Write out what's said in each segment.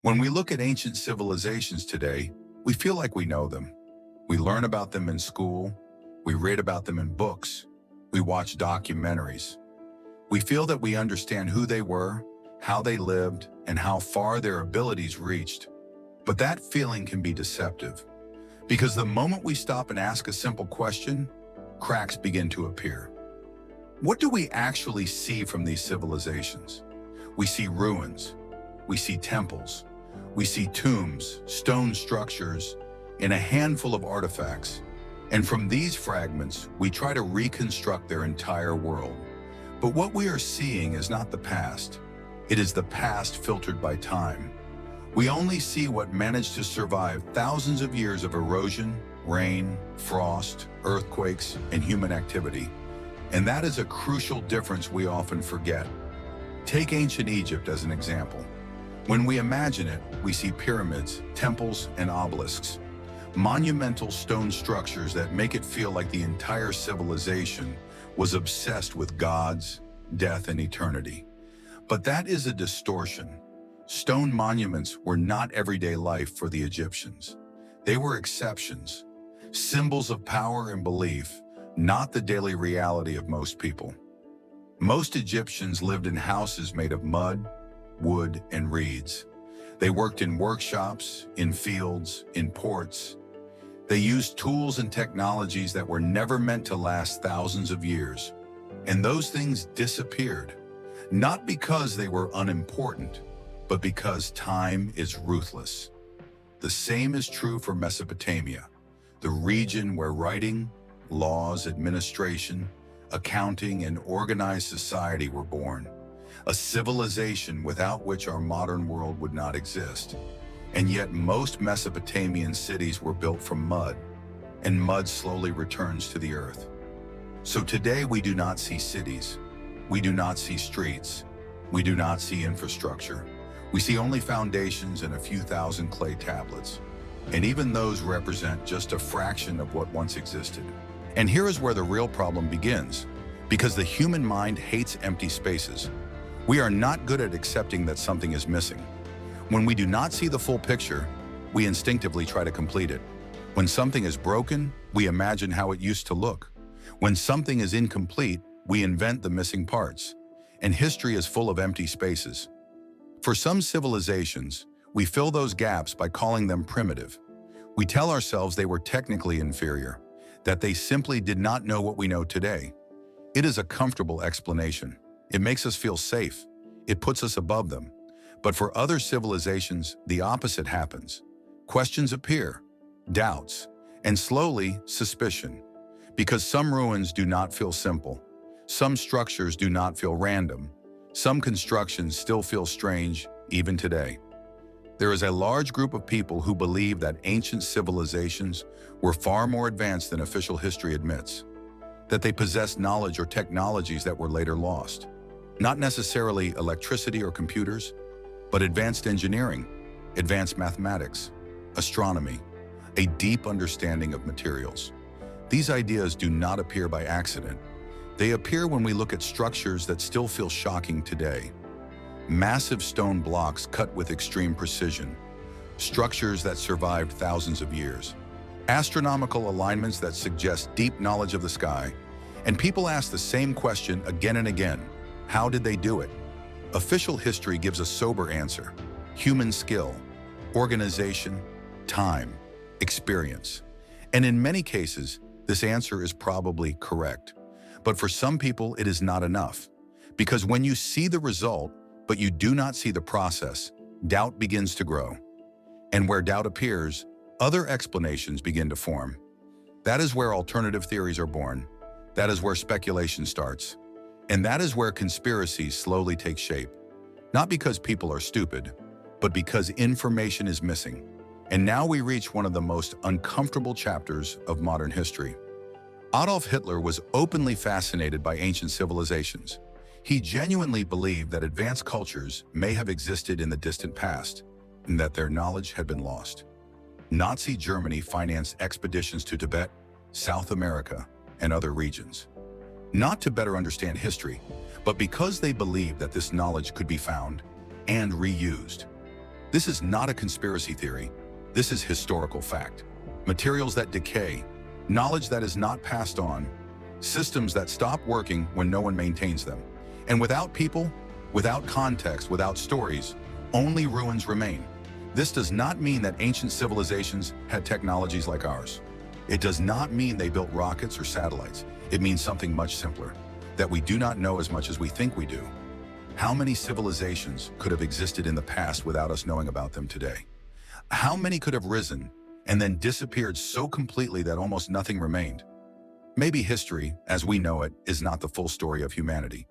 When we look at ancient civilizations today, we feel like we know them. We learn about them in school, we read about them in books, we watch documentaries. We feel that we understand who they were, how they lived, and how far their abilities reached. But that feeling can be deceptive, because the moment we stop and ask a simple question, cracks begin to appear. What do we actually see from these civilizations? We see ruins, we see temples, we see tombs, stone structures, and a handful of artifacts. And from these fragments, we try to reconstruct their entire world. But what we are seeing is not the past. It is the past filtered by time. We only see what managed to survive thousands of years of erosion, rain, frost, earthquakes, and human activity. And that is a crucial difference we often forget. Take ancient Egypt as an example. When we imagine it, we see pyramids, temples, and obelisks. Monumental stone structures that make it feel like the entire civilization was obsessed with gods, death, and eternity. But that is a distortion. Stone monuments were not everyday life for the Egyptians. They were exceptions, symbols of power and belief, not the daily reality of most people. Most Egyptians lived in houses made of mud, wood, and reeds. They worked in workshops, in fields, in ports. They used tools and technologies that were never meant to last thousands of years. And those things disappeared, not because they were unimportant, but because time is ruthless. The same is true for Mesopotamia, the region where writing, laws, administration, accounting, and organized society were born. A civilization without which our modern world would not exist. And yet most Mesopotamian cities were built from mud, and mud slowly returns to the earth. So today we do not see cities, we do not see streets, we do not see infrastructure. We see only foundations and a few thousand clay tablets. And even those represent just a fraction of what once existed. And here is where the real problem begins, because the human mind hates empty spaces. We are not good at accepting that something is missing. When we do not see the full picture, we instinctively try to complete it. When something is broken, we imagine how it used to look. When something is incomplete, we invent the missing parts. And history is full of empty spaces. For some civilizations, we fill those gaps by calling them primitive. We tell ourselves they were technically inferior, that they simply did not know what we know today. It is a comfortable explanation. It makes us feel safe. It puts us above them. But for other civilizations, the opposite happens. Questions appear, doubts, and slowly, suspicion. Because some ruins do not feel simple. Some structures do not feel random. Some constructions still feel strange, even today. There is a large group of people who believe that ancient civilizations were far more advanced than official history admits, that they possessed knowledge or technologies that were later lost. Not necessarily electricity or computers, but advanced engineering, advanced mathematics, astronomy, a deep understanding of materials. These ideas do not appear by accident. They appear when we look at structures that still feel shocking today. Massive stone blocks cut with extreme precision, structures that survived thousands of years, astronomical alignments that suggest deep knowledge of the sky, and people ask the same question again and again: how did they do it? Official history gives a sober answer: human skill, organization, time, experience. And in many cases, this answer is probably correct. But for some people, it is not enough. Because when you see the result, but you do not see the process, doubt begins to grow. And where doubt appears, other explanations begin to form. That is where alternative theories are born. That is where speculation starts. And that is where conspiracies slowly take shape. Not because people are stupid, but because information is missing. And now we reach one of the most uncomfortable chapters of modern history. Adolf Hitler was openly fascinated by ancient civilizations. He genuinely believed that advanced cultures may have existed in the distant past, and that their knowledge had been lost. Nazi Germany financed expeditions to Tibet, South America, and other regions. Not to better understand history, but because they believed that this knowledge could be found and reused. This is not a conspiracy theory. This is historical fact. Materials that decay, knowledge that is not passed on, systems that stop working when no one maintains them. And without people, without context, without stories, only ruins remain. This does not mean that ancient civilizations had technologies like ours. It does not mean they built rockets or satellites. It means something much simpler, that we do not know as much as we think we do. How many civilizations could have existed in the past without us knowing about them today? How many could have risen and then disappeared so completely that almost nothing remained? Maybe history, as we know it, is not the full story of humanity.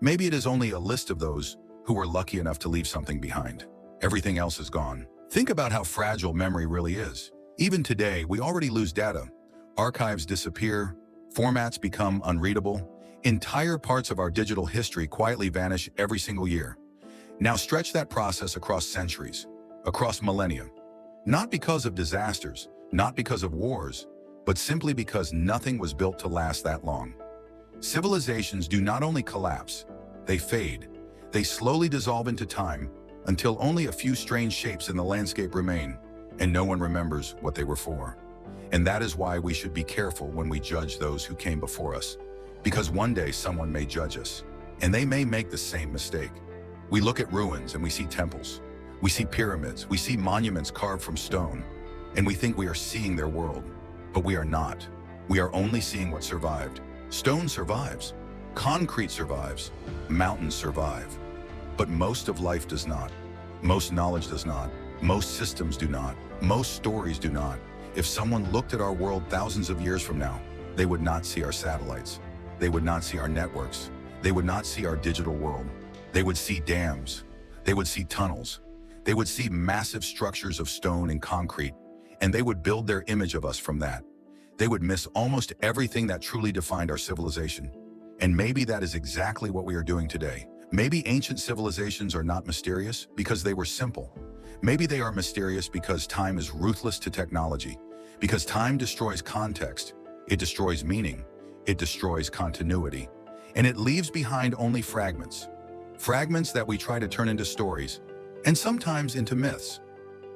Maybe it is only a list of those who were lucky enough to leave something behind. Everything else is gone. Think about how fragile memory really is. Even today, we already lose data. Archives disappear, formats become unreadable, entire parts of our digital history quietly vanish every single year. Now stretch that process across centuries, across millennia. Not because of disasters, not because of wars, but simply because nothing was built to last that long. Civilizations do not only collapse, they fade. They slowly dissolve into time until only a few strange shapes in the landscape remain, and no one remembers what they were for. And that is why we should be careful when we judge those who came before us, because one day someone may judge us, and they may make the same mistake. We look at ruins and we see temples, we see pyramids, we see monuments carved from stone, and we think we are seeing their world, but we are not. We are only seeing what survived. Stone survives, concrete survives, mountains survive, but most of life does not. Most knowledge does not. Most systems do not. Most stories do not. If someone looked at our world thousands of years from now, they would not see our satellites. They would not see our networks. They would not see our digital world. They would see dams. They would see tunnels. They would see massive structures of stone and concrete, and they would build their image of us from that. They would miss almost everything that truly defined our civilization. And maybe that is exactly what we are doing today. Maybe ancient civilizations are not mysterious because they were simple. Maybe they are mysterious because time is ruthless to technology, because time destroys context, it destroys meaning, it destroys continuity, and it leaves behind only fragments. Fragments that we try to turn into stories, and sometimes into myths.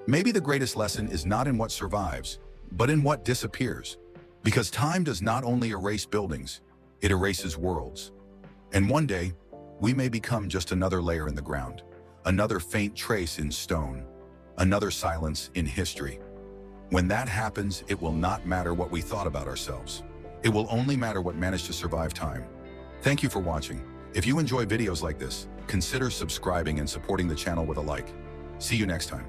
Maybe the greatest lesson is not in what survives, but in what disappears. Because time does not only erase buildings, it erases worlds. And one day, we may become just another layer in the ground, another faint trace in stone, another silence in history. When that happens, it will not matter what we thought about ourselves. It will only matter what managed to survive time. Thank you for watching. If you enjoy videos like this, consider subscribing and supporting the channel with a like. See you next time.